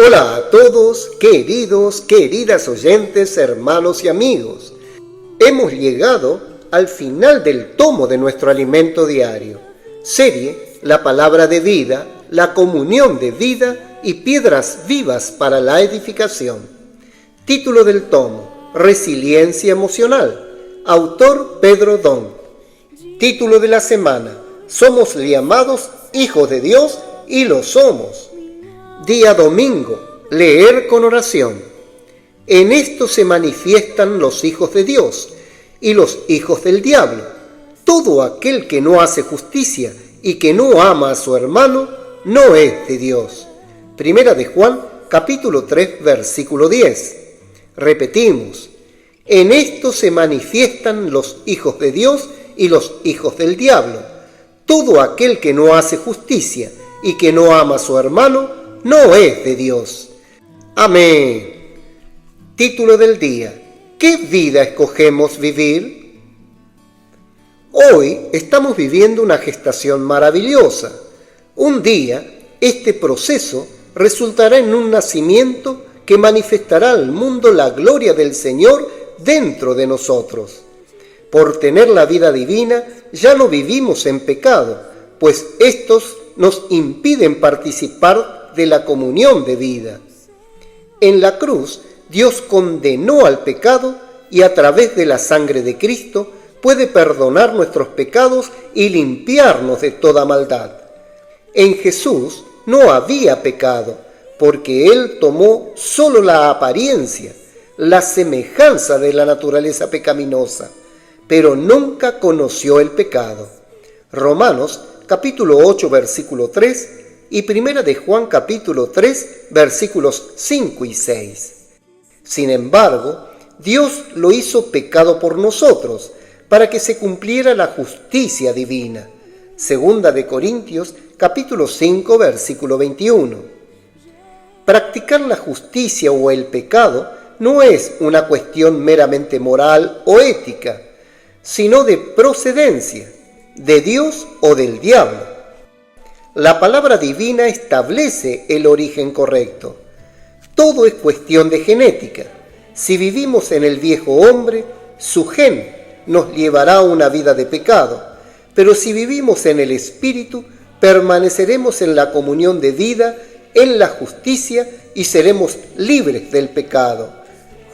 Hola a todos, queridas oyentes, hermanos y amigos. Hemos llegado al final del tomo de nuestro alimento diario, serie La Palabra de Vida, la Comunión de Vida y Piedras Vivas para la Edificación. Título del tomo: Resiliencia Emocional. Autor Pedro Don. Título de la semana: Somos llamados hijos de Dios y lo somos. Día domingo, leer con oración. En esto se manifiestan los hijos de Dios y los hijos del diablo. Todo aquel que no hace justicia y que no ama a su hermano, no es de Dios. Primera de Juan, capítulo 3, versículo 10. Repetimos: en esto se manifiestan los hijos de Dios y los hijos del diablo. Todo aquel que no hace justicia y que no ama a su hermano, no es de Dios. Amén. Título del día: ¿qué vida escogemos vivir? Hoy estamos viviendo una gestación maravillosa. Un día, este proceso resultará en un nacimiento que manifestará al mundo la gloria del Señor dentro de nosotros. Por tener la vida divina, ya no vivimos en pecado, pues estos nos impiden participar de la comunión de vida. En la cruz, Dios condenó al pecado y a través de la sangre de Cristo puede perdonar nuestros pecados y limpiarnos de toda maldad. En Jesús no había pecado, porque Él tomó solo la apariencia, la semejanza de la naturaleza pecaminosa, pero nunca conoció el pecado. Romanos capítulo 8, versículo 3 y Primera de Juan capítulo 3, versículos 5 y 6. Sin embargo, Dios lo hizo pecado por nosotros, para que se cumpliera la justicia divina. Segunda de Corintios capítulo 5, versículo 21. Practicar la justicia o el pecado no es una cuestión meramente moral o ética, sino de procedencia, de Dios o del diablo. La palabra divina establece el origen correcto. Todo es cuestión de genética. Si vivimos en el viejo hombre, su gen nos llevará a una vida de pecado. Pero si vivimos en el Espíritu, permaneceremos en la comunión de vida, en la justicia y seremos libres del pecado.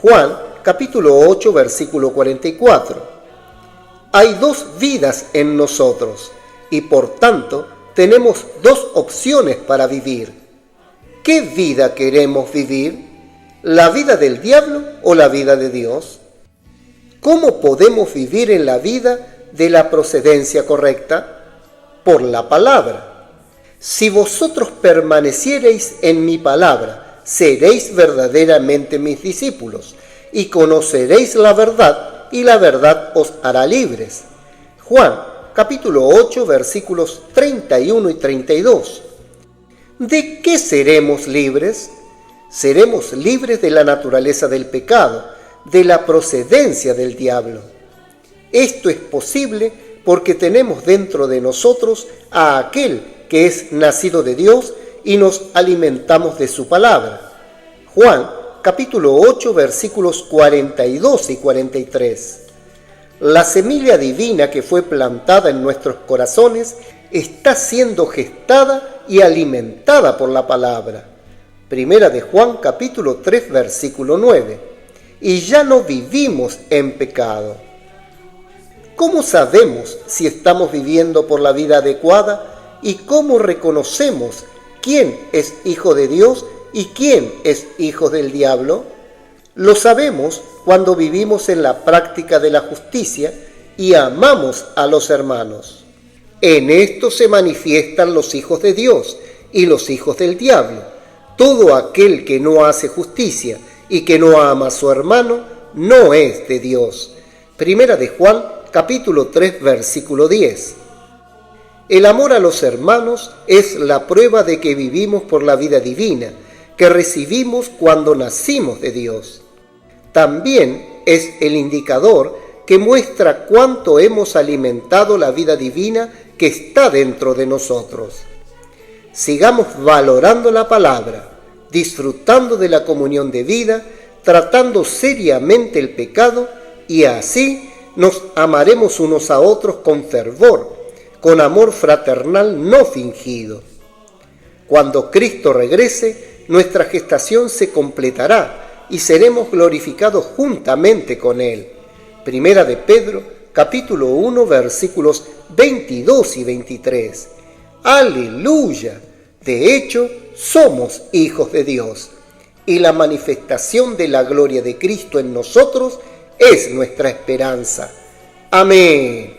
Juan capítulo 8, versículo 44. Hay dos vidas en nosotros y por tanto tenemos dos opciones para vivir. ¿Qué vida queremos vivir? ¿La vida del diablo o la vida de Dios? ¿Cómo podemos vivir en la vida de la procedencia correcta? Por la palabra. Si vosotros permaneciereis en mi palabra, seréis verdaderamente mis discípulos y conoceréis la verdad, y la verdad os hará libres. Juan capítulo 8, versículos 31 y 32. ¿De qué seremos libres? Seremos libres de la naturaleza del pecado, de la procedencia del diablo. Esto es posible porque tenemos dentro de nosotros a aquel que es nacido de Dios y nos alimentamos de su palabra. Juan capítulo 8, versículos 42 y 43. La semilla divina que fue plantada en nuestros corazones está siendo gestada y alimentada por la palabra. Primera de Juan capítulo 3, versículo 9. Y ya no vivimos en pecado. ¿Cómo sabemos si estamos viviendo por la vida adecuada y cómo reconocemos quién es hijo de Dios y quién es hijo del diablo? Lo sabemos cuando vivimos en la práctica de la justicia y amamos a los hermanos. En esto se manifiestan los hijos de Dios y los hijos del diablo. Todo aquel que no hace justicia y que no ama a su hermano, no es de Dios. Primera de Juan, capítulo 3, versículo 10. El amor a los hermanos es la prueba de que vivimos por la vida divina, que recibimos cuando nacimos de Dios. También es el indicador que muestra cuánto hemos alimentado la vida divina que está dentro de nosotros. Sigamos valorando la palabra. disfrutando de la comunión de vida, tratando seriamente el pecado, y así nos amaremos unos a otros con fervor, con amor fraternal no fingido. Cuando Cristo regrese, nuestra gestación se completará y seremos glorificados juntamente con Él. Primera de Pedro, capítulo 1, versículos 22 y 23. ¡Aleluya! De hecho, somos hijos de Dios, y la manifestación de la gloria de Cristo en nosotros es nuestra esperanza. Amén.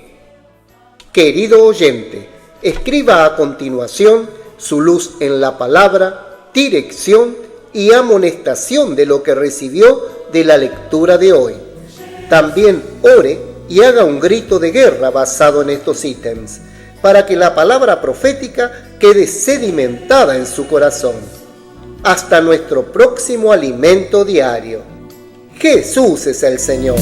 Querido oyente, escriba a continuación su luz en la palabra, dirección y amonestación de lo que recibió de la lectura de hoy. También ore y haga un grito de guerra basado en estos ítems, para que la palabra profética quede sedimentada en su corazón. Hasta nuestro próximo alimento diario. Jesús es el Señor.